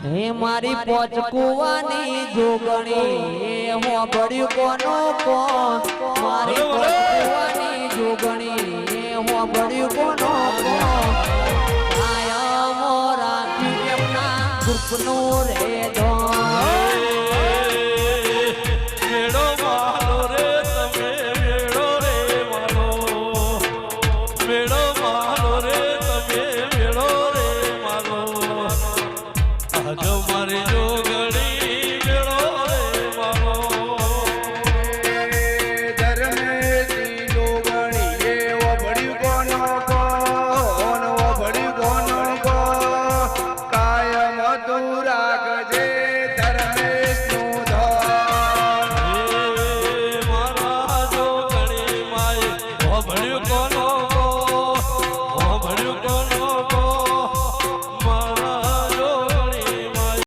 હે મારી પોચકુવાની જોગણી હું ભર્યું કોનો કો મારી પોચકુવાની જોગણી હું ભર્યું કોનો કો આયા મોરા એમના દુઃખનો રે વેડો માલો રે તમે વેડો રે માલો વેડો માલો રે તમે વેડો રે માલો આજો મારી જોગણી વેડો રે માલો ધર્મેથી જોગણી એવો ભળ્યું કોનો કો કાયમ તું રાખજે